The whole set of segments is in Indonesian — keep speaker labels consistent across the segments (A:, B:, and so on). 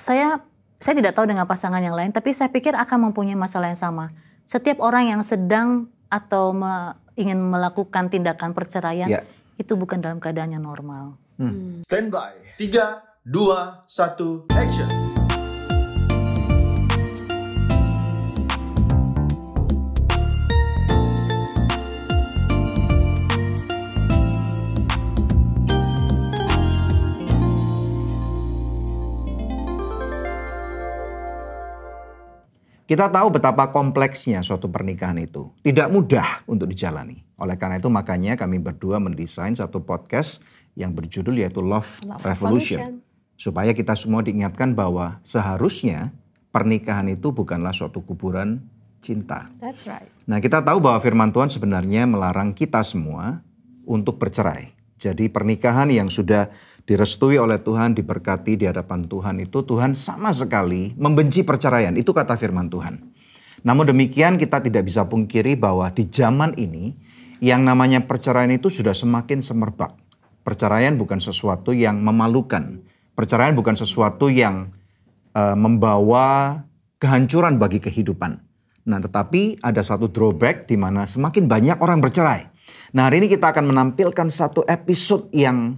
A: saya tidak tahu dengan pasangan yang lain, tapi saya pikir akan mempunyai masalah yang sama. Setiap orang yang sedang atau ingin melakukan tindakan perceraian, itu bukan dalam keadaan yang normal.
B: Stand by. 3, 2, 1, action.
C: Kita tahu betapa kompleksnya suatu pernikahan itu. Tidak mudah untuk dijalani. Oleh karena itu makanya kami berdua mendesain satu podcast yang berjudul yaitu Love Revolution. Supaya kita semua diingatkan bahwa seharusnya pernikahan itu bukanlah suatu kuburan cinta.
D: That's right.
C: Nah, kita tahu bahwa firman Tuhan sebenarnya melarang kita semua untuk bercerai. Jadi pernikahan yang sudah direstui oleh Tuhan, diberkati di hadapan Tuhan itu Tuhan sama sekali membenci perceraian. Itu kata firman Tuhan. Namun demikian kita tidak bisa pungkiri bahwa di zaman ini yang namanya perceraian itu sudah semakin semerbak. Perceraian bukan sesuatu yang memalukan. Perceraian bukan sesuatu yang membawa kehancuran bagi kehidupan. Nah, tetapi ada satu drawback di mana semakin banyak orang bercerai. Nah, hari ini kita akan menampilkan satu episode yang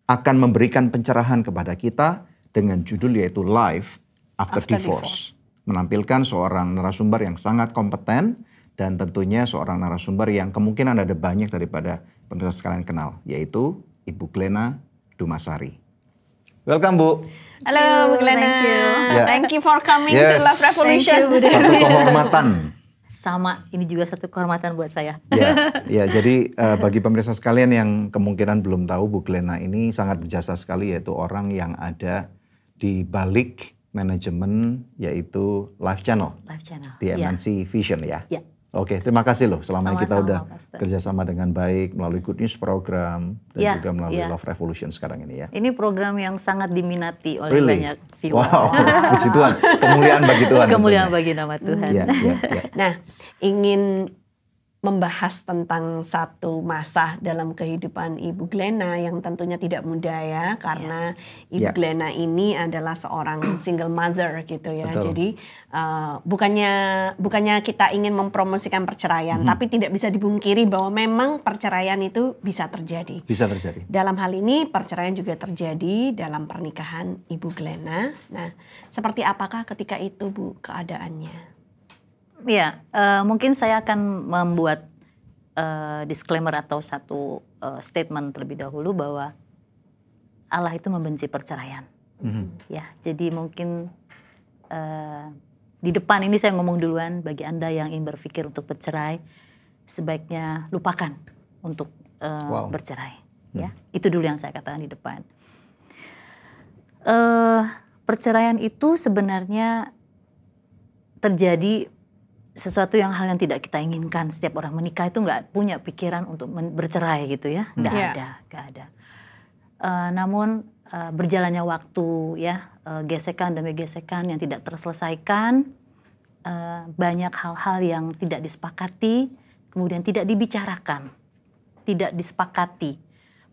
C: akan memberikan pencerahan kepada kita dengan judul yaitu Life After Divorce. Menampilkan seorang narasumber yang sangat kompeten dan tentunya seorang narasumber yang kemungkinan ada banyak daripada pemirsa sekalian kenal, yaitu Ibu Glena Dumasari. Welcome, Bu.
D: Halo, Bu Glena. Thank you for coming to Love Revolution.
C: Satu kehormatan.
A: Sama, ini juga satu kehormatan buat saya.
C: Ya, jadi bagi pemirsa sekalian yang kemungkinan belum tahu, Bu Glena ini sangat berjasa sekali, yaitu orang yang ada di balik manajemen yaitu Live Channel. Di MNC Vision ya. Oke, terima kasih loh selama ini kita udah kerjasama dengan baik melalui Good News Program dan juga melalui Love Revolution sekarang ini ya.
A: Ini program yang sangat diminati oleh banyak viewer.
C: Wow, puji Tuhan. Kemuliaan bagi Tuhan.
A: Kemuliaan bagi nama Tuhan.
D: Nah, ingin membahas tentang satu masa dalam kehidupan Ibu Glena yang tentunya tidak mudah ya, karena Ibu Glena ini adalah seorang single mother gitu ya.
C: Betul.
D: Jadi bukannya kita ingin mempromosikan perceraian, tapi tidak bisa dipungkiri bahwa memang perceraian itu bisa terjadi.
C: Bisa terjadi.
D: Dalam hal ini perceraian juga terjadi dalam pernikahan Ibu Glena. Nah, seperti apakah ketika itu Bu keadaannya?
A: Ya, mungkin saya akan membuat disclaimer atau satu statement terlebih dahulu bahwa Allah itu membenci perceraian. Ya, jadi mungkin di depan ini saya ngomong duluan bagi Anda yang ingin berpikir untuk bercerai, sebaiknya lupakan untuk bercerai. Ya, itu dulu yang saya katakan di depan. Perceraian itu sebenarnya terjadi sesuatu hal yang tidak kita inginkan. Setiap orang menikah itu nggak punya pikiran untuk bercerai gitu ya, nggak ada. Namun berjalannya waktu ya, gesekan demi gesekan yang tidak terselesaikan, banyak hal-hal yang tidak disepakati, kemudian tidak dibicarakan, tidak disepakati.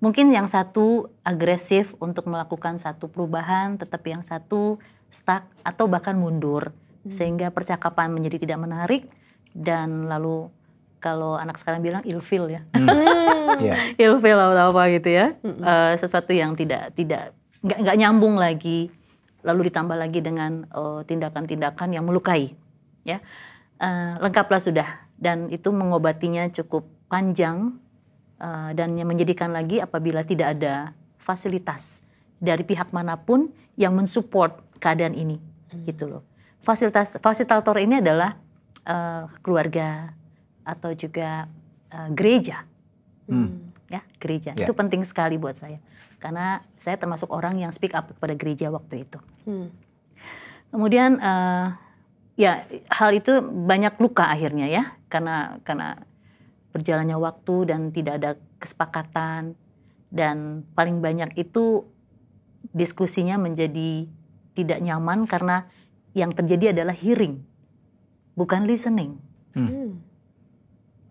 A: Mungkin yang satu agresif untuk melakukan satu perubahan, tetapi yang satu stuck atau bahkan mundur. Sehingga percakapan menjadi tidak menarik dan lalu kalau anak sekarang bilang ilfil ya. Ilfil atau apa gitu ya. Sesuatu yang nggak nyambung lagi, lalu ditambah lagi dengan tindakan-tindakan yang melukai ya. Lengkaplah sudah, dan itu mengobatinya cukup panjang dan yang menjadikan lagi apabila tidak ada fasilitas dari pihak manapun yang mensupport keadaan ini gitu loh. Fasilitator ini adalah keluarga atau juga gereja, ya gereja. Itu penting sekali buat saya karena saya termasuk orang yang speak up kepada gereja waktu itu. Kemudian ya hal itu banyak luka akhirnya ya karena berjalannya waktu dan tidak ada kesepakatan, dan paling banyak itu diskusinya menjadi tidak nyaman karena yang terjadi adalah hearing, bukan listening.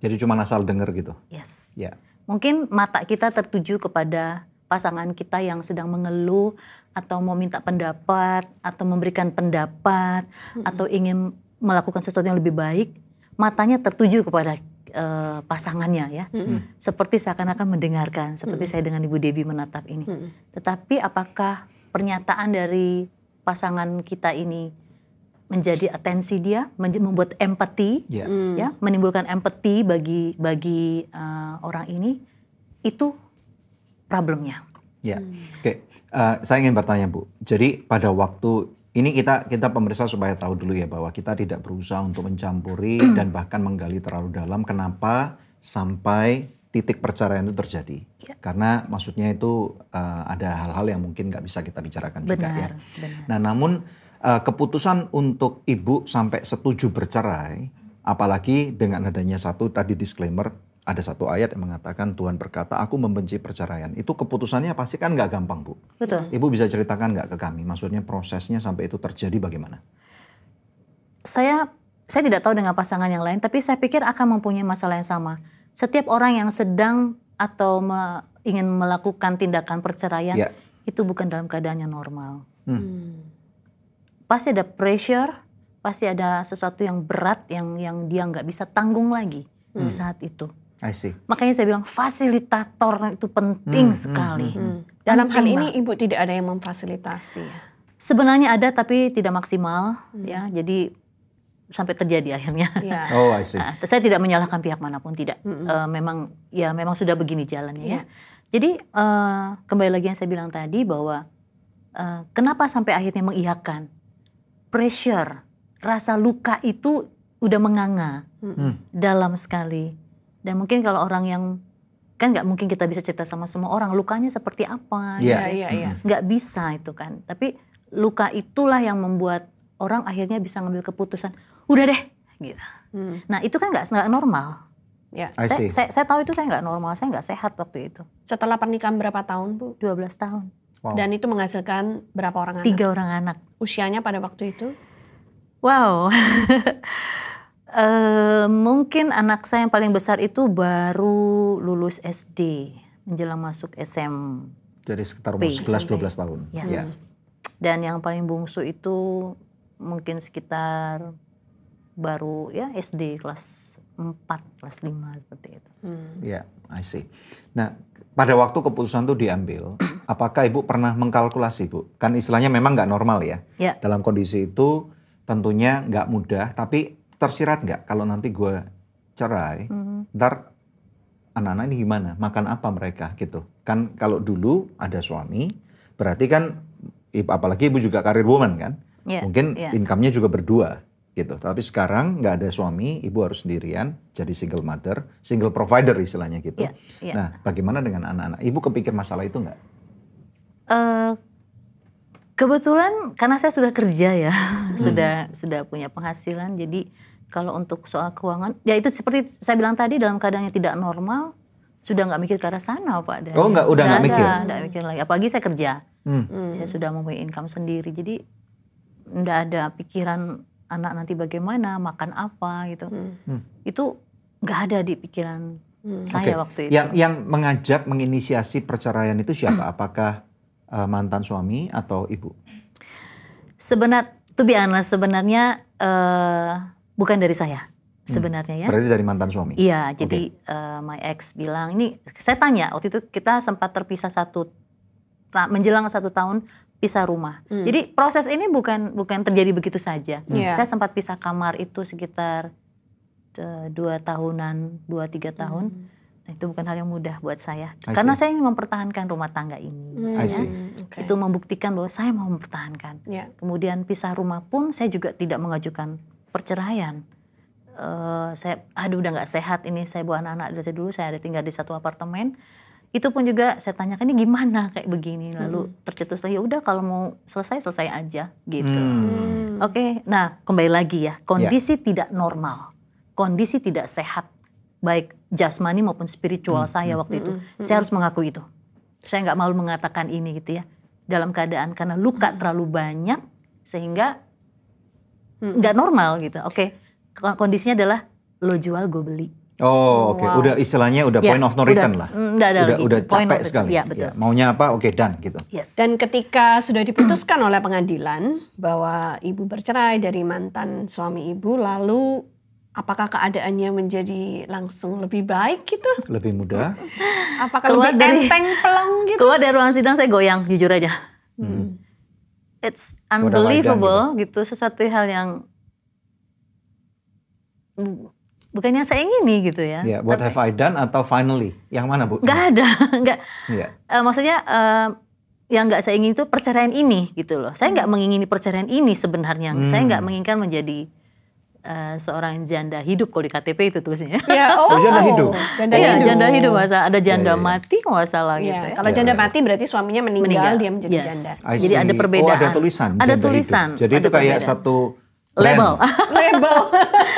C: Jadi cuma asal dengar gitu.
A: Yes.
C: Ya.
A: Mungkin mata kita tertuju kepada pasangan kita yang sedang mengeluh atau mau minta pendapat atau memberikan pendapat atau ingin melakukan sesuatu yang lebih baik, matanya tertuju kepada pasangannya ya. Seperti seakan-akan mendengarkan, seperti saya dengan Ibu Debbie menatap ini. Tetapi apakah pernyataan dari pasangan kita ini menjadi atensi dia, membuat empati, ya, menimbulkan empati bagi orang ini, itu problemnya.
C: Ya, oke. Saya ingin bertanya Bu. Jadi pada waktu ini kita pemirsa supaya tahu dulu ya bahwa kita tidak berusaha untuk mencampuri dan bahkan menggali terlalu dalam kenapa sampai titik perceraian itu terjadi. Ya. Karena maksudnya itu ada hal-hal yang mungkin nggak bisa kita bicarakan juga ya. Benar. Nah, namun keputusan untuk ibu sampai setuju bercerai, apalagi dengan adanya satu tadi disclaimer, ada satu ayat yang mengatakan Tuhan berkata, aku membenci perceraian. Itu keputusannya pasti kan nggak gampang Bu.
A: Betul.
C: Ibu bisa ceritakan nggak ke kami, maksudnya prosesnya sampai itu terjadi bagaimana?
A: Saya tidak tahu dengan pasangan yang lain, tapi saya pikir akan mempunyai masalah yang sama. Setiap orang yang sedang atau ingin melakukan tindakan perceraian, itu bukan dalam keadaan yang normal. Pasti ada pressure, pasti ada sesuatu yang berat yang dia nggak bisa tanggung lagi di saat itu.
C: I see.
A: Makanya saya bilang fasilitator itu penting sekali.
D: Dalam hal ini Ibu tidak ada yang memfasilitasi ya?
A: Sebenarnya ada tapi tidak maksimal ya. Jadi sampai terjadi akhirnya.
D: Yeah.
C: Oh, I see.
A: Saya tidak menyalahkan pihak manapun, tidak. Memang sudah begini jalannya ya. Jadi kembali lagi yang saya bilang tadi bahwa kenapa sampai akhirnya mengiyakan? Pressure, rasa luka itu udah menganga dalam sekali. Dan mungkin kalau orang yang kan nggak mungkin kita bisa cerita sama semua orang lukanya seperti apa, nggak bisa itu kan. Tapi luka itulah yang membuat orang akhirnya bisa ngambil keputusan, udah deh, gitu. Nah itu kan nggak normal.
D: Ya.
A: Saya tahu itu saya nggak normal, saya nggak sehat waktu itu.
D: Setelah pernikahan berapa tahun Bu?
A: 12 tahun.
C: Wow.
D: Dan itu menghasilkan berapa orang anak?
A: 3 orang anak.
D: Usianya pada waktu itu?
A: Wow. Mungkin anak saya yang paling besar itu baru lulus SD, menjelang masuk SMP.
C: Jadi sekitar 11-12 tahun.
A: Yes.
C: Ya.
A: Dan yang paling bungsu itu mungkin sekitar baru ya SD kelas 4, kelas 5 seperti itu.
C: Ya, I see. Nah, pada waktu keputusan itu diambil, apakah Ibu pernah mengkalkulasi Bu? Kan istilahnya memang nggak normal ya. Dalam kondisi itu tentunya nggak mudah, tapi tersirat nggak kalau nanti gue cerai, ntar anak-anak ini gimana, makan apa mereka gitu. Kan kalau dulu ada suami, berarti kan apalagi ibu juga karir woman kan, mungkin income-nya juga berdua gitu. Tapi sekarang nggak ada suami, ibu harus sendirian, jadi single mother, single provider istilahnya gitu. Nah bagaimana dengan anak-anak? Ibu kepikir masalah itu nggak?
A: Kebetulan karena saya sudah kerja ya, sudah punya penghasilan, jadi kalau untuk soal keuangan, ya itu seperti saya bilang tadi dalam keadaan yang tidak normal, sudah nggak mikir ke arah sana Pak.
C: Udah nggak mikir?
A: Nggak mikir lagi, apalagi saya kerja, saya sudah mempunyai income sendiri, jadi nggak ada pikiran anak nanti bagaimana, makan apa gitu, itu nggak ada di pikiran saya waktu itu.
C: Yang mengajak, menginisiasi perceraian itu siapa? Apakah mantan suami atau ibu?
A: Sebenarnya bukan dari saya sebenarnya ya.
C: Berarti dari mantan suami?
A: Iya, jadi my ex bilang, ini saya tanya, waktu itu kita sempat terpisah menjelang 1 tahun pisah rumah. Jadi proses ini bukan terjadi begitu saja. Saya sempat pisah kamar itu sekitar 2 tahunan, 2-3 tahun. Nah, itu bukan hal yang mudah buat saya. Karena saya ingin mempertahankan rumah tangga ini. Itu membuktikan bahwa saya mau mempertahankan. Kemudian pisah rumah pun saya juga tidak mengajukan perceraian. Saya udah nggak sehat ini, saya bawa anak-anak dari dulu, saya ada tinggal di satu apartemen. Itu pun juga saya tanyakan, ini gimana kayak begini, lalu tercetus lagi, udah kalau mau selesai aja gitu. Oke, nah kembali lagi ya, kondisi tidak normal, kondisi tidak sehat, baik jasmani maupun spiritual saya waktu itu. Saya harus mengakui itu. Saya nggak malu mengatakan ini gitu ya, dalam keadaan karena luka terlalu banyak sehingga nggak normal gitu. Oke, kondisinya adalah lo jual gue beli.
C: Oh, oke. Udah istilahnya udah
A: Ya,
C: point of no return lah.
A: Nggak ada lagi.
C: Udah
A: Point of
C: capek
A: return.
C: sekali.
A: Ya, betul.
C: Maunya apa? Oke, done gitu.
A: Yes.
D: Dan ketika sudah diputuskan oleh pengadilan bahwa ibu bercerai dari mantan suami ibu, lalu apakah keadaannya menjadi langsung lebih baik gitu?
C: Lebih mudah.
D: Apakah
A: Keluar
D: lebih
A: dari-
D: enteng pelong gitu?
A: Keluar dari ruang sidang saya goyang, jujur aja. It's unbelievable gitu, sesuatu hal yang bukannya saya ingini gitu ya.
C: Ya, what have I done atau finally? Yang mana, Bu?
A: Nggak ada, nggak.
C: Iya.
A: Maksudnya yang nggak saya ingin itu perceraian ini gitu loh. Saya nggak mengingini perceraian ini sebenarnya. Saya nggak menginginkan menjadi seorang janda hidup, kalau di KTP itu tulisnya.
D: Ya,
C: Oh, janda hidup.
D: Janda
A: Iya,
D: hidup.
A: janda hidup, masa ada janda
C: Ya, ya.
A: mati kalau nggak salah
D: Iya,
A: gitu ya.
D: kalau janda mati berarti suaminya meninggal, dia menjadi
A: Yes.
D: janda.
C: I
A: Jadi
C: see.
A: ada perbedaan.
C: Oh, ada tulisan.
A: Ada
C: janda
A: tulisan.
C: hidup. Jadi
A: ada
C: itu kayak
A: perbedaan.
C: satu
A: label.
C: brand.
D: Label.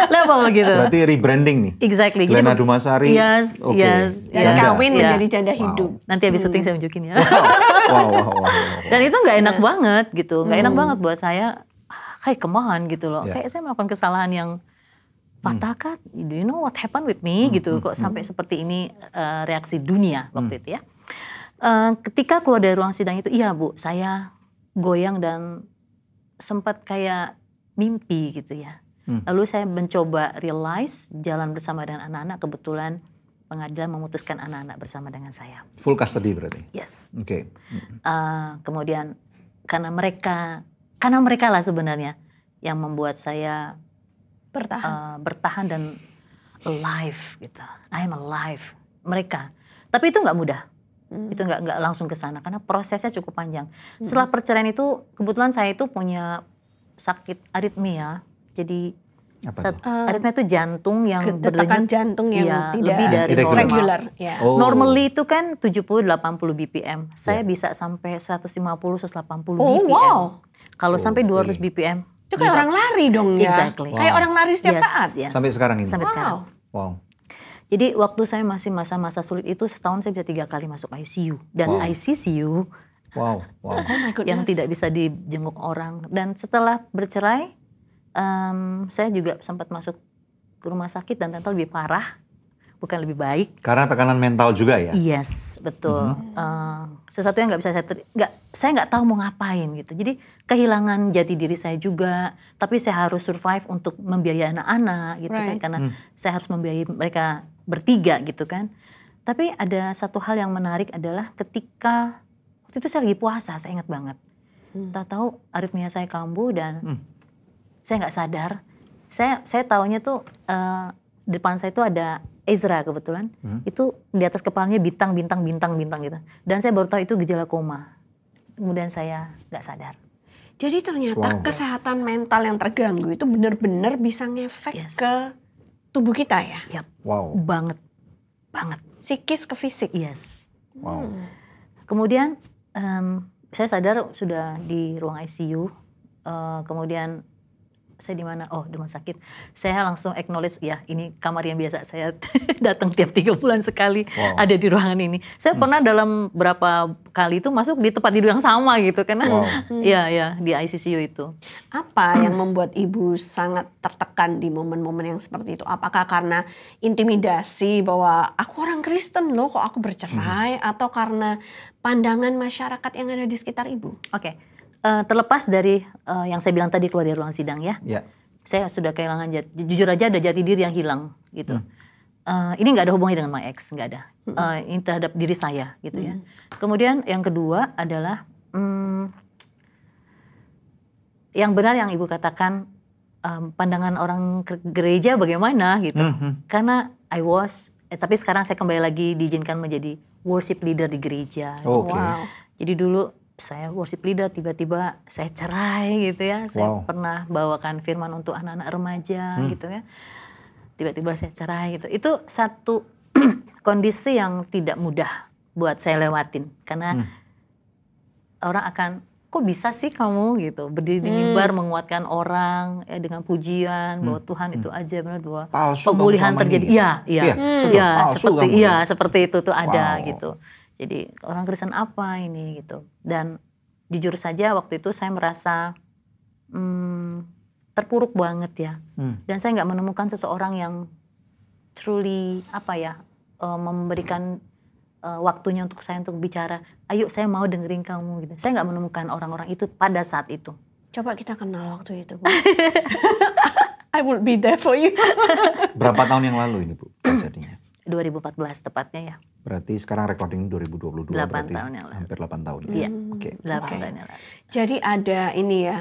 A: Label gitu.
C: Berarti rebranding nih.
A: Exactly.
C: Glena Dumasari.
A: Yes,
C: Oke.
A: yes.
D: Dan
C: Janda.
D: kawin
A: Iya.
D: menjadi janda hidup.
A: Nanti habis syuting saya tunjukin ya.
C: Wow.
A: Dan itu nggak enak banget gitu, nggak enak banget buat saya. Kayak kemahan gitu loh.
C: Ya.
A: Kayak saya melakukan kesalahan yang fatal kan. Do you know what happened with me gitu? Kok sampai seperti ini reaksi dunia waktu itu ya. Ketika keluar dari ruang sidang itu, iya Bu, saya goyang dan sempat kayak mimpi gitu ya. Lalu saya mencoba realize jalan bersama dengan anak-anak, kebetulan pengadilan memutuskan anak-anak bersama dengan saya.
C: Full custody berarti.
A: Yes.
C: Oke.
A: Kemudian karena mereka lah sebenarnya yang membuat saya bertahan dan alive gitu. I am alive. Mereka. Tapi itu nggak mudah. Itu nggak langsung ke sana karena prosesnya cukup panjang. Setelah perceraian itu kebetulan saya itu punya sakit aritmia. Jadi aritmia itu jantung yang
D: Detakan jantung yang tidak
A: lebih dari
D: regular.
A: normal.
D: Ya.
C: Oh.
A: Normally itu kan 70-80 BPM. Saya bisa sampai 150-180 BPM.
D: Wow.
A: Kalau sampai 200
C: really?
A: BPM.
D: Itu kayak orang lari dong ya.
A: Exactly.
D: Kayak orang lari setiap
A: Yes,
D: saat.
A: yes.
C: Sampai sekarang ini?
A: Sampai sekarang.
C: Wow.
A: Jadi waktu saya masih masa-masa sulit itu setahun saya bisa 3 kali masuk ICU. Dan ICCU
C: Wow.
D: Oh my goodness.
A: yang tidak bisa dijenguk orang. Dan setelah bercerai, saya juga sempat masuk ke rumah sakit dan ternyata lebih parah. Bukan lebih baik.
C: Karena tekanan mental juga ya?
A: Yes, betul. Sesuatu yang nggak bisa saya nggak tahu mau ngapain gitu. Jadi kehilangan jati diri saya juga. Tapi saya harus survive untuk membiayai anak-anak gitu kan.
D: Right.
A: Karena saya harus membiayai mereka bertiga gitu kan. Tapi ada satu hal yang menarik adalah ketika waktu itu saya lagi puasa, saya ingat banget. Tahu aritmia saya kambuh dan saya nggak sadar. Saya taunya tuh depan saya itu ada Ezra kebetulan. Itu di atas kepalanya bintang gitu. Dan saya baru tahu itu gejala koma. Kemudian saya nggak sadar.
D: Jadi ternyata kesehatan mental yang terganggu itu benar-benar bisa ngefek ke tubuh kita ya.
A: Yap.
C: Wow.
A: Banget.
D: Psikis ke fisik.
A: Yes.
C: Wow.
A: Kemudian saya sadar sudah di ruang ICU. Kemudian saya di mana? Oh, di rumah sakit. Saya langsung acknowledge, ya ini kamar yang biasa saya datang tiap 3 bulan sekali ada di ruangan ini. Saya pernah dalam berapa kali itu masuk di tempat tidur yang sama gitu karena ya di ICCU itu.
D: Apa yang membuat ibu sangat tertekan di momen-momen yang seperti itu? Apakah karena intimidasi bahwa aku orang Kristen loh kok aku bercerai, atau karena pandangan masyarakat yang ada di sekitar ibu?
A: Oke. Terlepas dari yang saya bilang tadi keluar dari ruang sidang ya.
C: Ya.
A: Saya sudah kehilangan jujur aja ada jati diri yang hilang gitu. Ini nggak ada hubungannya dengan my ex, nggak ada. Ini terhadap diri saya gitu ya. Kemudian yang kedua adalah yang benar yang ibu katakan, pandangan orang gereja bagaimana gitu. Karena tapi sekarang saya kembali lagi diizinkan menjadi worship leader di gereja.
C: Oke.
D: Wow.
A: Jadi dulu saya worship leader, tiba-tiba saya cerai gitu ya. Saya pernah bawakan firman untuk anak-anak remaja gitu ya. Tiba-tiba saya cerai gitu. Itu satu kondisi yang tidak mudah buat saya lewatin. Karena orang akan, kok bisa sih kamu gitu. Berdiri di mimbar menguatkan orang ya, dengan pujian bahwa Tuhan itu aja benar, bahwa
C: Palsu
A: pemulihan
C: kamu
A: terjadi.
C: selama ini. Palsu
A: Seperti itu tuh ada gitu. Jadi orang Kristen apa ini gitu. Dan jujur saja waktu itu saya merasa terpuruk banget ya. Dan saya nggak menemukan seseorang yang truly memberikan waktunya untuk saya untuk bicara, ayo saya mau dengerin kamu gitu. Saya nggak menemukan orang-orang itu pada saat itu.
D: Coba kita kenal waktu itu, Bu. I will be there for you.
C: Berapa tahun yang lalu ini, Bu, terjadinya?
A: 2014 tepatnya ya.
C: Berarti sekarang recording 2022,
A: 8
C: berarti
A: tahun yang lalu.
C: hampir 8 tahun.
A: Iya,
C: Oke.
A: 8 tahun yang lalu.
D: Jadi ada ini ya,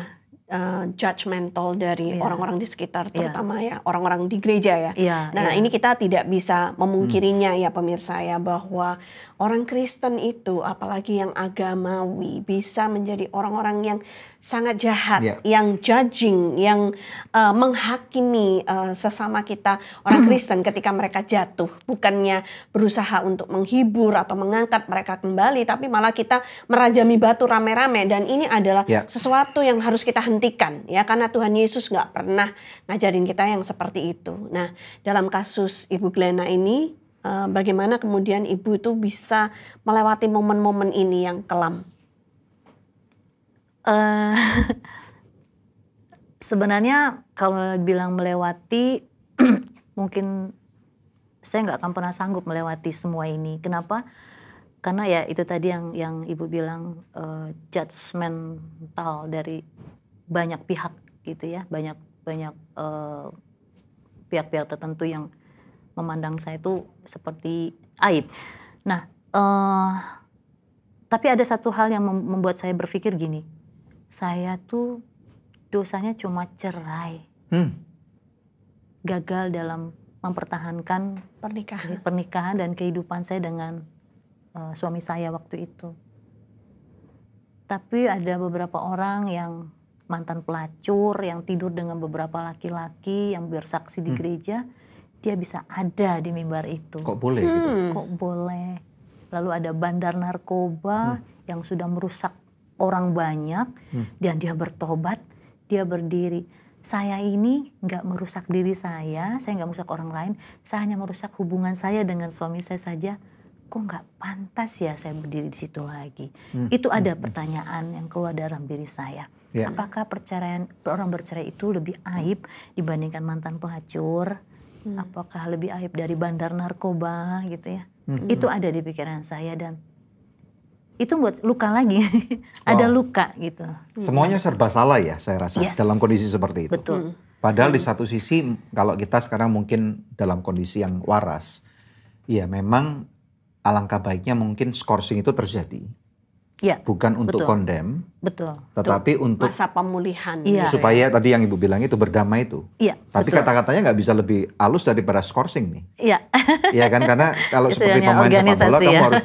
D: judgmental dari orang-orang di sekitar, terutama ya orang-orang di gereja ya. Nah ini kita tidak bisa memungkirinya ya pemirsa ya, bahwa orang Kristen itu apalagi yang agamawi bisa menjadi orang-orang yang sangat jahat, yang judging, yang menghakimi sesama kita orang Kristen ketika mereka jatuh. Bukannya berusaha untuk menghibur atau mengangkat mereka kembali, tapi malah kita merajami batu rame-rame. Dan ini adalah sesuatu yang harus kita hentikan ya, karena Tuhan Yesus nggak pernah ngajarin kita yang seperti itu. Nah, dalam kasus Ibu Glenna ini, bagaimana kemudian Ibu itu bisa melewati momen-momen ini yang kelam?
A: Sebenarnya kalau bilang melewati, mungkin saya nggak akan pernah sanggup melewati semua ini. Kenapa? Karena ya itu tadi yang Ibu bilang, judgmental dari banyak pihak gitu ya, banyak pihak-pihak tertentu yang memandang saya itu seperti aib. Nah, tapi ada satu hal yang membuat saya berpikir gini, saya tuh dosanya cuma cerai, gagal dalam mempertahankan pernikahan dan kehidupan saya dengan suami saya waktu itu. Tapi ada beberapa orang yang mantan pelacur, yang tidur dengan beberapa laki-laki, yang bersaksi di gereja, dia bisa ada di mimbar itu.
C: Kok boleh gitu?
A: Kok boleh. Lalu ada bandar narkoba yang sudah merusak orang banyak, dan dia bertobat, dia berdiri. Saya ini nggak merusak diri saya nggak merusak orang lain, saya hanya merusak hubungan saya dengan suami saya saja. Kok nggak pantas ya saya berdiri di situ lagi? Itu ada pertanyaan yang keluar dalam diri saya. Apakah perceraian orang bercerai itu lebih aib dibandingkan mantan pelacur? Apakah lebih aib dari bandar narkoba gitu ya? Itu ada di pikiran saya, dan itu buat luka lagi. Ada luka gitu.
C: Semuanya serba salah ya saya rasa dalam kondisi seperti itu.
A: Betul.
C: Padahal di satu sisi kalau kita sekarang mungkin dalam kondisi yang waras, ya memang alangkah baiknya mungkin skorsing itu terjadi.
A: Ya,
C: bukan untuk condemn, tetapi untuk
D: masa pemulihan.
C: Supaya tadi yang Ibu bilang itu berdamai itu. Tapi kata-katanya nggak bisa lebih halus daripada skorsing nih. Iya kan, karena kalau seperti pemain sepak bola kamu harus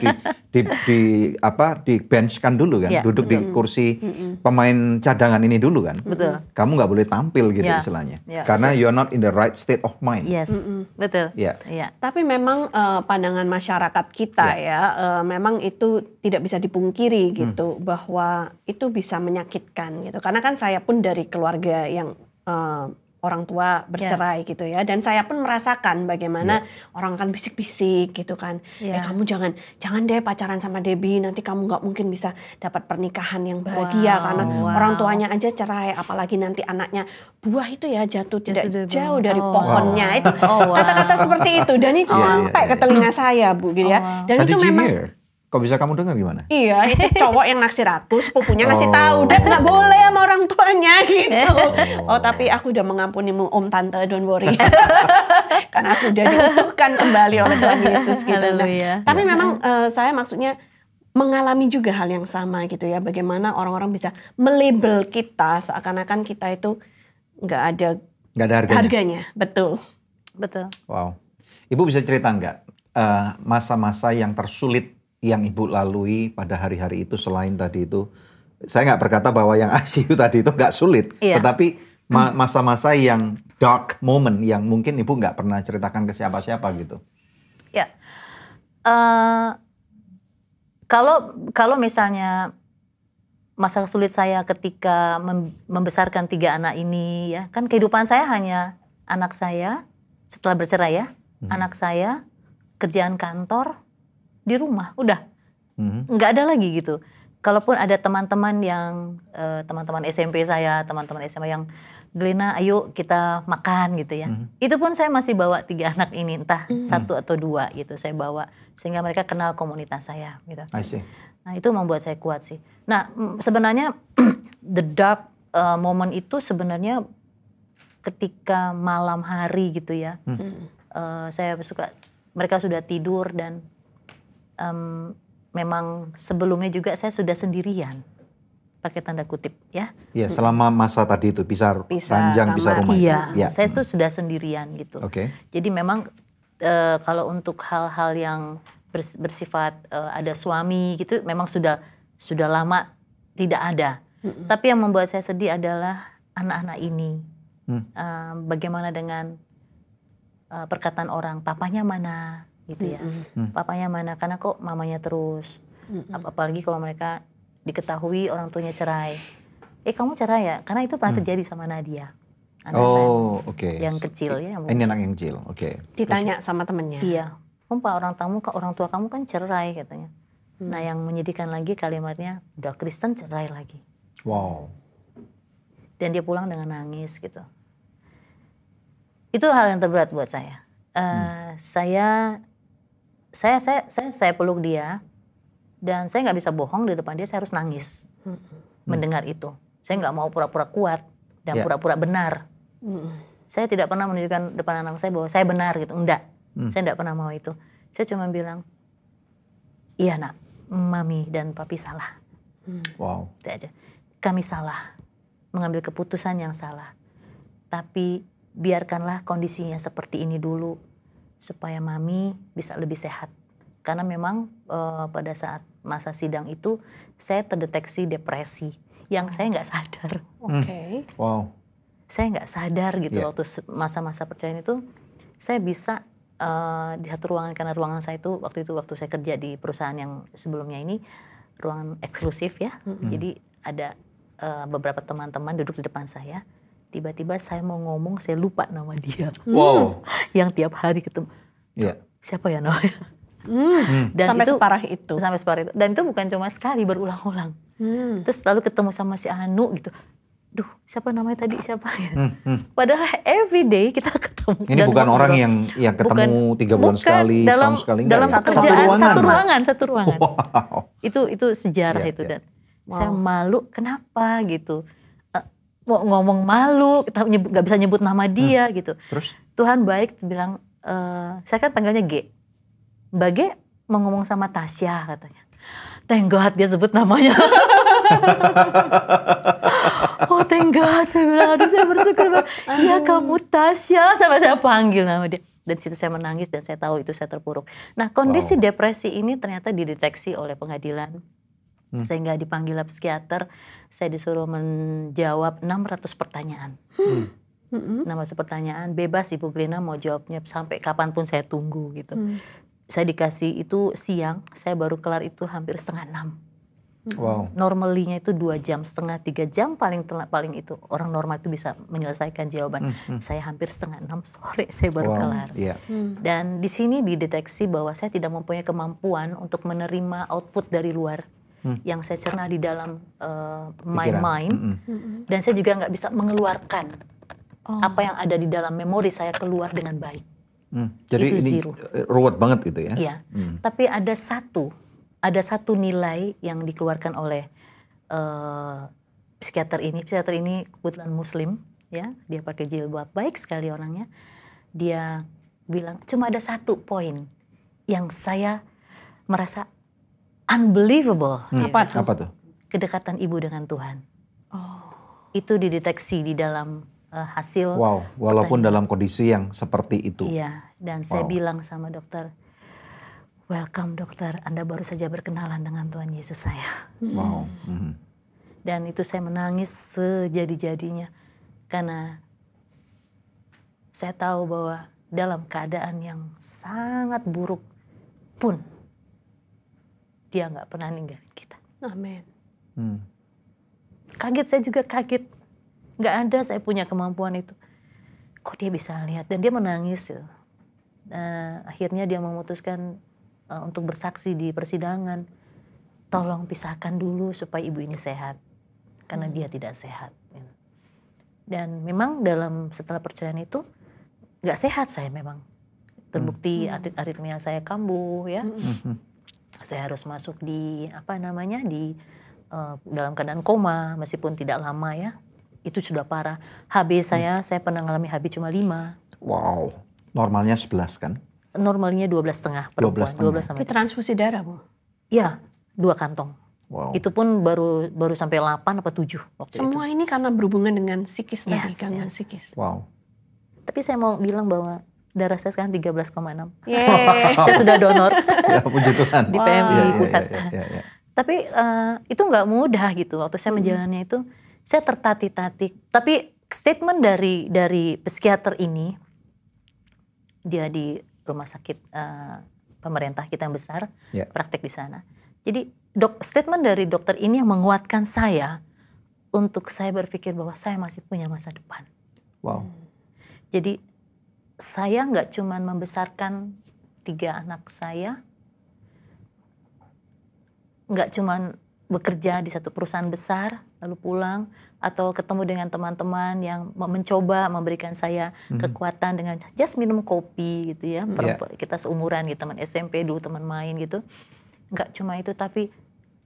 C: di benchkan dulu kan, duduk di kursi pemain cadangan ini dulu kan. Kamu nggak boleh tampil gitu istilahnya, karena you're not in the right state of mind.
A: Betul.
D: Tapi memang pandangan masyarakat kita memang itu tidak bisa dipungkiri gitu, bahwa itu bisa menyakitkan gitu. Karena kan saya pun dari keluarga yang orang tua bercerai gitu ya, dan saya pun merasakan bagaimana orang kan bisik-bisik gitu kan, kamu jangan deh pacaran sama Debbie, nanti kamu nggak mungkin bisa dapat pernikahan yang bahagia karena orang tuanya aja cerai, apalagi nanti anaknya, buah itu ya jatuh tidak jauh dari pohonnya. Itu kata-kata seperti itu, dan itu sampai ke telinga saya, Bu, gitu ya. Dan itu memang
C: kok bisa kamu dengar gimana?
D: Iya, itu cowok yang naksir aku, sepupunya ngasih tahu, dan nggak boleh sama orang tuanya gitu. Tapi aku udah mengampunimu Om Tante, don't worry. Karena aku udah diutuhkan kembali oleh Tuhan Yesus gitu. Tapi memang saya maksudnya mengalami juga hal yang sama gitu ya. Bagaimana orang-orang bisa melabel kita seakan-akan kita itu nggak ada harganya. Betul.
C: Wow. Ibu bisa cerita nggak masa-masa yang tersulit yang Ibu lalui pada hari-hari itu, selain tadi itu, saya nggak berkata bahwa yang ICU tadi itu nggak sulit, tetapi masa-masa yang dark moment yang mungkin Ibu nggak pernah ceritakan ke siapa-siapa gitu.
A: Ya, kalau misalnya masa sulit saya ketika membesarkan 3 anak ini ya, kan kehidupan saya hanya anak saya setelah bercerai ya, anak saya, kerjaan kantor, di rumah, udah nggak ada lagi gitu. kalaupun ada teman-teman yang teman-teman SMP saya, teman-teman SMA yang Glenna, ayo kita makan gitu ya. Itu pun saya masih bawa 3 anak ini, entah 1 atau 2 gitu saya bawa sehingga mereka kenal komunitas saya gitu.
C: I see.
A: Nah itu membuat saya kuat sih. Nah sebenarnya the dark moment itu sebenarnya ketika malam hari gitu ya. Saya suka, mereka sudah tidur dan memang sebelumnya juga saya sudah sendirian, pakai tanda kutip ya.
C: Iya, selama masa tadi itu bisa ranjang, bisa rumah.
A: Iya,
C: Ya.
A: saya tuh sudah sendirian gitu.
C: Oke.
A: Jadi memang kalau untuk hal-hal yang bersifat ada suami gitu, memang sudah lama tidak ada. Tapi yang membuat saya sedih adalah anak-anak ini. Bagaimana dengan perkataan orang, papanya mana? Gitu ya, papanya mana, karena kok mamanya terus, apalagi kalau mereka diketahui orang tuanya cerai, kamu cerai ya, karena itu pernah terjadi sama Nadia, anak saya, yang kecil ya.
C: Ini anak yang kecil,
D: Ditanya sama temennya.
A: Iya, orang tua kamu kan cerai katanya. Nah yang menyedihkan lagi kalimatnya, udah Kristen cerai lagi.
C: Wow.
A: Dan dia pulang dengan nangis gitu. Itu hal yang terberat buat saya. Saya peluk dia dan saya nggak bisa bohong di depan dia, saya harus nangis mendengar itu. Saya nggak mau pura-pura kuat dan pura-pura benar. Saya tidak pernah menunjukkan depan anak saya bahwa saya benar gitu, enggak. Saya nggak pernah mau itu. Saya cuma bilang, iya nak, mami dan papi salah.
C: Wow.
A: Itu aja. Kami salah, mengambil keputusan yang salah. Tapi biarkanlah kondisinya seperti ini dulu, supaya mami bisa lebih sehat. Karena memang pada saat masa sidang itu saya terdeteksi depresi yang saya nggak sadar.
C: Wow.
A: Saya nggak sadar gitu waktu masa-masa perceraian itu. Saya bisa di satu ruangan, karena ruangan saya itu waktu saya kerja di perusahaan yang sebelumnya ini ruangan eksklusif ya. Jadi ada beberapa teman-teman duduk di depan saya. Tiba-tiba saya mau ngomong, saya lupa nama dia.
C: Wow.
A: Yang tiap hari ketemu. Siapa ya namanya? Dan
D: sampai separah itu.
A: Sampai separah itu. Dan itu bukan cuma sekali, berulang-ulang. Terus lalu ketemu sama si Anu gitu. Duh, siapa namanya tadi? Siapa? Padahal every day kita ketemu.
C: Ini bukan orang yang ketemu 3 bulan sekali, setahun sekali.
A: Dalam pekerjaan, satu ruangan.
C: Wow.
A: Itu sejarah itu. Dan saya malu, kenapa gitu. Mau ngomong malu, kita nggak bisa nyebut nama dia gitu.
C: Terus?
A: Tuhan baik, bilang, saya kan panggilnya G. Mbak G mau ngomong sama Tasya katanya. Thank God dia sebut namanya. Oh thank God, saya bilang, aduh saya bersyukur banget. Ya kamu Tasya, sampai saya panggil nama dia. Dan situ saya menangis dan saya tahu itu saya terpuruk. Nah kondisi depresi ini ternyata dideteksi oleh pengadilan. Sehingga dipanggil psikiater, saya disuruh menjawab 600 pertanyaan. 600 pertanyaan, bebas Ibu Glenna mau jawabnya sampai kapanpun saya tunggu gitu. Saya dikasih itu siang, saya baru kelar itu hampir 5:30.
C: Wow.
A: Normally-nya itu 2 jam setengah, 3 jam paling itu. Orang normal itu bisa menyelesaikan jawaban. Saya hampir 5:30 sore saya baru kelar. Dan di sini dideteksi bahwa saya tidak mempunyai kemampuan untuk menerima output dari luar. Yang saya cerna di dalam my mind. Dan saya juga nggak bisa mengeluarkan apa yang ada di dalam memori saya keluar dengan baik.
C: Jadi
A: itu
C: ini
A: zero.
C: ruwet banget gitu ya?
A: Iya, tapi ada satu nilai yang dikeluarkan oleh psikiater ini. Psikiater ini kebetulan Muslim, ya, dia pakai jilbab, baik sekali orangnya. Dia bilang cuma ada 1 poin yang saya merasa unbelievable.
C: Apa tuh?
A: Kedekatan ibu dengan Tuhan. Itu dideteksi di dalam hasil.
C: Wow, walaupun dalam kondisi yang seperti itu.
A: Iya, dan saya bilang sama dokter, welcome dokter, Anda baru saja berkenalan dengan Tuhan Yesus saya.
C: Wow.
A: Dan itu saya menangis sejadi-jadinya. Karena saya tahu bahwa dalam keadaan yang sangat buruk pun, dia nggak pernah ninggalin kita.
D: Amin.
A: Kaget, saya juga kaget. Nggak ada saya punya kemampuan itu. Kok dia bisa lihat? Dan dia menangis. Akhirnya dia memutuskan untuk bersaksi di persidangan. tolong pisahkan dulu supaya ibu ini sehat, karena dia tidak sehat. Dan memang setelah perceraian itu nggak sehat saya memang. Terbukti aritmia saya kambuh ya. Saya harus masuk di dalam keadaan koma meskipun tidak lama ya. Itu sudah parah. HB saya pernah mengalami HB cuma 5.
C: Wow, normalnya 11 kan?
A: Normalnya 12,5 perempuan. 12
D: Tapi transfusi darah, Bu?
A: Ya, 2 kantong.
C: Wow.
A: Itu pun baru sampai 8 apa 7 waktu
D: Semua
A: itu.
D: ini karena berhubungan dengan psikis tadi, gangguan
A: Yes.
D: psikis.
C: Wow.
A: Tapi saya mau bilang bahwa darah saya sekarang 13,6.
D: Yeay.
A: Saya sudah donor
C: Ya puji Tuhan.
A: di PMI
C: Ya,
A: pusat.
C: ya.
A: Tapi itu nggak mudah gitu. Waktu saya menjalannya itu, saya tertatih-tatih. Tapi statement dari psikiater ini, dia di rumah sakit pemerintah kita yang besar, praktek di sana. Jadi statement dari dokter ini yang menguatkan saya untuk saya berpikir bahwa saya masih punya masa depan.
C: Wow.
A: Jadi saya nggak cuma membesarkan 3 anak saya, nggak cuma bekerja di satu perusahaan besar lalu pulang, atau ketemu dengan teman-teman yang mencoba memberikan saya kekuatan dengan just minum kopi gitu ya. Kita seumuran gitu, teman SMP dulu, teman main gitu. Nggak cuma itu, tapi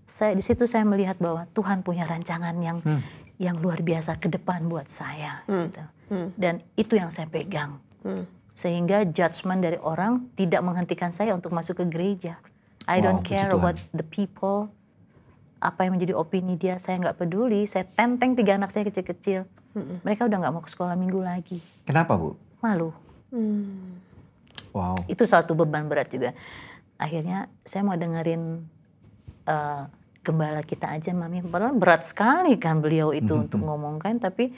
A: di situ saya melihat bahwa Tuhan punya rancangan yang luar biasa ke depan buat saya gitu. Dan itu yang saya pegang. Sehingga judgment dari orang tidak menghentikan saya untuk masuk ke gereja. I don't care what the people, apa yang menjadi opini dia, saya nggak peduli. Saya tenteng 3 anak saya kecil-kecil. Mereka udah nggak mau ke sekolah minggu lagi.
C: Kenapa, Bu?
A: Malu.
C: Wow.
A: Itu satu beban berat juga. Akhirnya saya mau dengerin gembala kita aja, Mami. Padahal berat sekali kan beliau itu untuk ngomongkan, tapi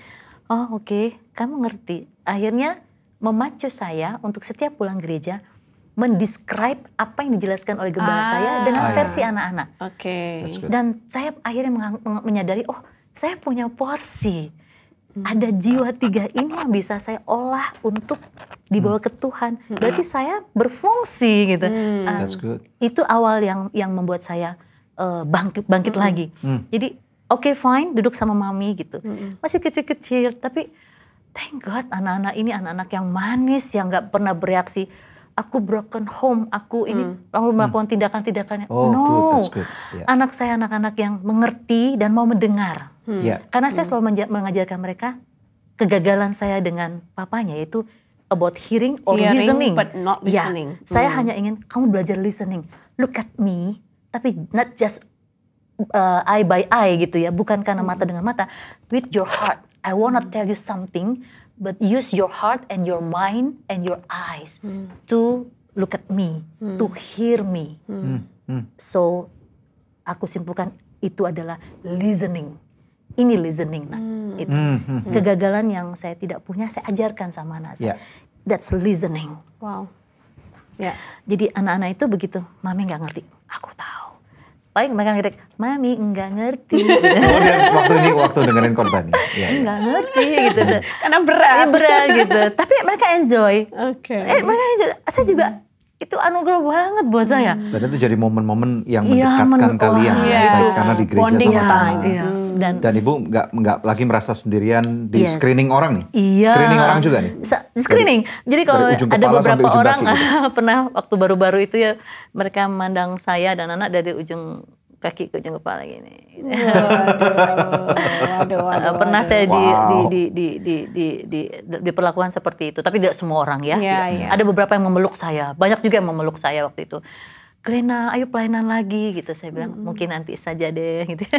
A: oke, kamu ngerti. Akhirnya memacu saya untuk setiap pulang gereja mendescribe apa yang dijelaskan oleh gembala saya dengan versi anak-anak.
D: Oke.
A: Dan saya akhirnya menyadari, saya punya porsi. Ada jiwa 3 ini yang bisa saya olah untuk dibawa ke Tuhan. Berarti saya berfungsi gitu.
C: That's good.
A: Itu awal yang membuat saya bangkit lagi. Jadi oke, fine, duduk sama Mami gitu. Masih kecil-kecil, tapi thank God anak-anak ini anak-anak yang manis, yang gak pernah bereaksi. Aku broken home, aku ini lalu melakukan tindakan-tindakan.
C: Good, that's good. Yeah.
A: Anak saya anak-anak yang mengerti dan mau mendengar. Karena saya selalu mengajarkan mereka kegagalan saya dengan papanya, yaitu about hearing or listening.
D: But not listening.
A: Saya hanya ingin kamu belajar listening. Look at me, tapi not just eye by eye gitu ya, bukan karena mata dengan mata. With your heart, I wanna tell you something. But use your heart and your mind and your eyes to look at me, to hear me. So, aku simpulkan itu adalah listening. Ini listening, nak. Itu. Kegagalan yang saya tidak punya, saya ajarkan sama anak saya. That's listening.
D: Wow. Yeah.
A: Jadi anak-anak itu begitu, Mami nggak ngerti, aku tahu. Paling mereka ngerti, Mami nggak ngerti.
C: Waktu dengerin korban ya.
A: Nggak ngerti gitu.
D: Karena berat
A: gitu. Tapi mereka enjoy.
D: Oke.
A: Mereka enjoy. Saya juga itu anugerah banget buat saya.
C: Dan itu jadi momen-momen yang mendekatkan kalian. Baik karena di gereja
D: bonding
C: sama-sama.
A: Dan
C: Ibu nggak lagi merasa sendirian di screening orang nih.
A: Iya.
C: Screening orang juga nih.
A: Screening. Jadi kalau ada beberapa orang
C: gitu.
A: pernah waktu baru-baru itu ya, mereka memandang saya dan anak dari ujung kaki ke ujung kepala gini.
D: Waduh.
A: Pernah saya diperlakukan seperti itu, tapi tidak semua orang ya. Ada beberapa yang memeluk saya, banyak juga yang memeluk saya waktu itu. Glena, ayo pelayanan lagi gitu. Saya bilang mungkin nanti saja deh gitu.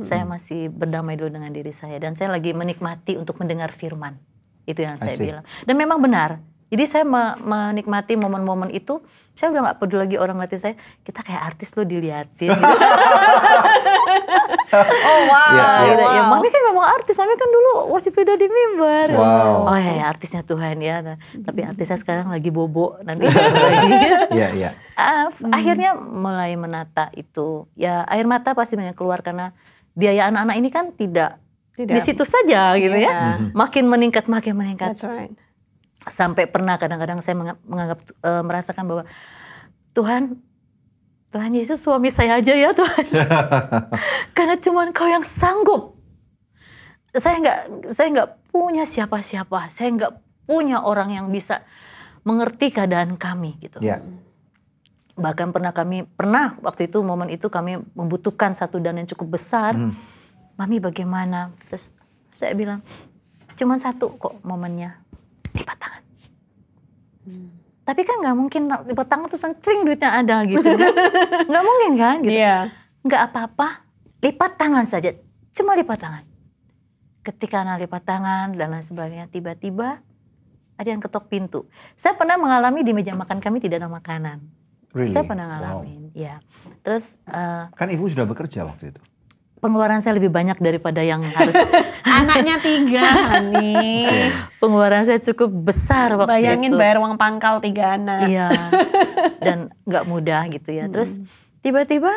A: Saya masih berdamai dulu dengan diri saya, dan saya lagi menikmati untuk mendengar firman. Itu yang saya bilang. Dan memang benar. Jadi saya menikmati momen-momen itu. Saya udah gak peduli lagi orang ngeliatin saya. Kita kayak artis loh, diliatin gitu.
D: Oh wow.
A: Ya, Mami kan memang artis. Mami kan dulu worship leader di mimbar.
C: Wow.
A: Oh ya, artisnya Tuhan ya. Tapi artisnya sekarang lagi bobo. Nanti
C: Iya.
A: Akhirnya mulai menata itu. Ya air mata pasti banyak keluar karena biaya anak-anak ini kan tidak di situ saja gitu ya. Makin meningkat.
D: That's right.
A: Sampai pernah kadang-kadang saya merasakan bahwa Tuhan Tuhan Yesus suami saya aja ya Tuhan. Karena cuma Engkau yang sanggup. Saya nggak punya siapa-siapa. Saya nggak punya orang yang bisa mengerti keadaan kami gitu.
C: Ya.
A: Bahkan pernah waktu itu momen itu kami membutuhkan satu dana yang cukup besar. Mami bagaimana? Terus saya bilang cuma satu kok momennya, lipat tangan. Tapi kan nggak mungkin lipat tangan terus cering duitnya ada gitu. Nggak mungkin kan gitu. Nggak apa-apa, lipat tangan saja. Cuma lipat tangan. Ketika anak lipat tangan dan lain sebagainya, tiba-tiba ada yang ketok pintu. Saya pernah mengalami di meja makan kami tidak ada makanan.
C: Really?
A: Saya pernah ngalamin, ya. Terus
C: kan ibu sudah bekerja waktu itu.
A: Pengeluaran saya lebih banyak daripada yang harus.
D: Anaknya 3 nih.
A: Pengeluaran saya cukup besar waktu
D: Bayangin
A: itu.
D: bayar uang pangkal 3 anak.
A: Iya. Dan nggak mudah gitu ya. Terus tiba-tiba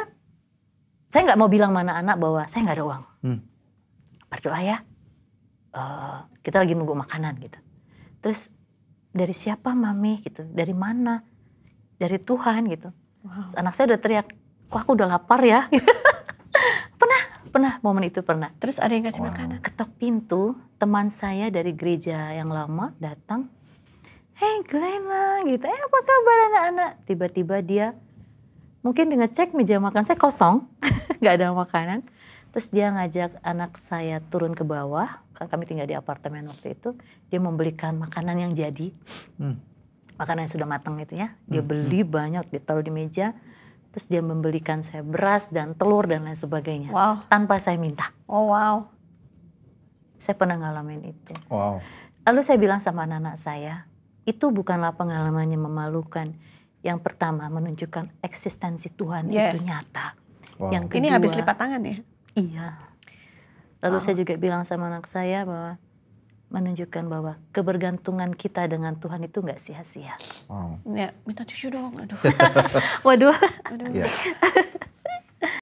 A: saya nggak mau bilang mana anak bahwa saya nggak ada uang. Berdoa ya. Kita lagi nunggu makanan gitu. Terus dari siapa mami gitu? Dari mana? Dari Tuhan gitu. Wow. Anak saya udah teriak, kok aku udah lapar ya. Pernah momen itu pernah.
D: Terus ada yang kasih makanan.
A: Ketok pintu, teman saya dari gereja yang lama datang. Hey Glenna gitu, apa kabar anak-anak? Tiba-tiba dia mungkin ngecek meja makan saya kosong, gak ada makanan. Terus dia ngajak anak saya turun ke bawah, kan kami tinggal di apartemen waktu itu. Dia membelikan makanan yang jadi, makanan yang sudah matang itu ya. Dia beli banyak, ditaruh di meja. Terus dia membelikan saya beras dan telur dan lain sebagainya.
D: Wow.
A: Tanpa saya minta.
D: Oh wow.
A: Saya pernah ngalamin itu.
C: Wow.
A: Lalu saya bilang sama anak-anak saya, itu bukanlah pengalaman yang memalukan. Yang pertama menunjukkan eksistensi Tuhan itu nyata.
C: Wow.
A: Yang kedua,
D: ini habis lipat tangan ya?
A: Iya. Lalu saya juga bilang sama anak saya bahwa menunjukkan bahwa kebergantungan kita dengan Tuhan itu nggak sia-sia.
C: Wow.
D: Ya, minta tisu dong. Aduh.
A: Waduh.
C: Ya.